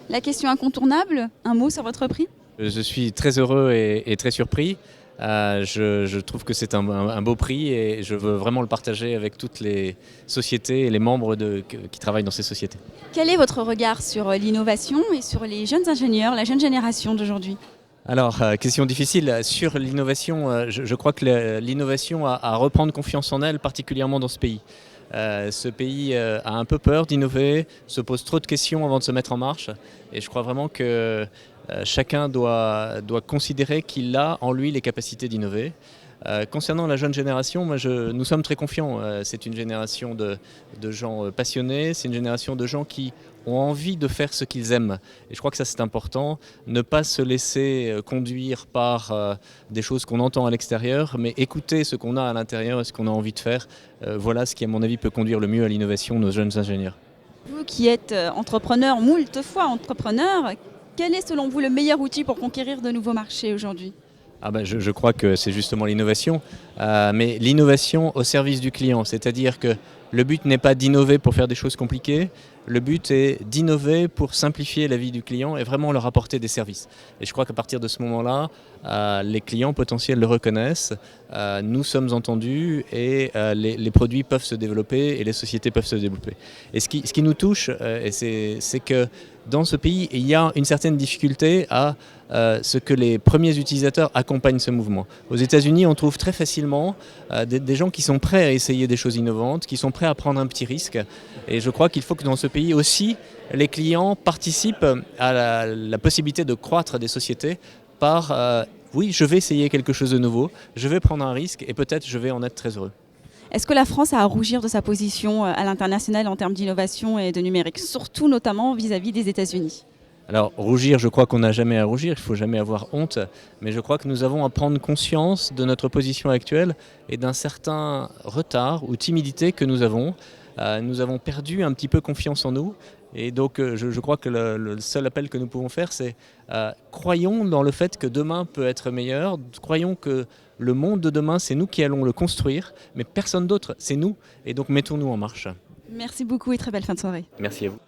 La question incontournable, un mot sur votre prix? Je suis très heureux et très surpris. Je trouve que c'est un beau prix et je veux vraiment le partager avec toutes les sociétés et les membres qui travaillent dans ces sociétés. Quel est votre regard sur l'innovation et sur les jeunes ingénieurs, la jeune génération d'aujourd'hui? Alors, question difficile. Sur l'innovation, je crois que l'innovation a à reprendre confiance en elle, particulièrement dans ce pays. Ce pays a un peu peur d'innover, se pose trop de questions avant de se mettre en marche. Et je crois vraiment que chacun doit considérer qu'il a en lui les capacités d'innover. Concernant la jeune génération, nous sommes très confiants. C'est une génération de gens passionnés, c'est une génération de gens qui ont envie de faire ce qu'ils aiment. Et je crois que ça c'est important, ne pas se laisser conduire par des choses qu'on entend à l'extérieur, mais écouter ce qu'on a à l'intérieur et ce qu'on a envie de faire. Voilà ce qui à mon avis peut conduire le mieux à l'innovation, nos jeunes ingénieurs. Vous qui êtes entrepreneur, moult fois entrepreneur, quel est selon vous le meilleur outil pour conquérir de nouveaux marchés aujourd'hui? Je crois que c'est justement l'innovation, mais l'innovation au service du client, c'est-à-dire que le but n'est pas d'innover pour faire des choses compliquées, le but est d'innover pour simplifier la vie du client et vraiment leur apporter des services. Et je crois qu'à partir de ce moment-là, les clients potentiels le reconnaissent, nous sommes entendus et les produits peuvent se développer et les sociétés peuvent se développer. Et ce qui nous touche, c'est que dans ce pays, il y a une certaine difficulté à ce que les premiers utilisateurs accompagnent ce mouvement. Aux États-Unis, on trouve très facilement des gens qui sont prêts à essayer des choses innovantes, qui sont prêts à prendre un petit risque. Et je crois qu'il faut que dans ce pays aussi, les clients participent à la possibilité de croître des sociétés par oui, je vais essayer quelque chose de nouveau, je vais prendre un risque et peut-être je vais en être très heureux. Est-ce que la France a à rougir de sa position à l'international en termes d'innovation et de numérique, surtout notamment vis-à-vis des États-Unis? Alors rougir, je crois qu'on n'a jamais à rougir, il ne faut jamais avoir honte, mais je crois que nous avons à prendre conscience de notre position actuelle et d'un certain retard ou timidité que nous avons. Nous avons perdu un petit peu confiance en nous et donc je crois que le seul appel que nous pouvons faire c'est croyons dans le fait que demain peut être meilleur, croyons que le monde de demain c'est nous qui allons le construire, mais personne d'autre, c'est nous et donc mettons-nous en marche. Merci beaucoup et très belle fin de soirée. Merci à vous.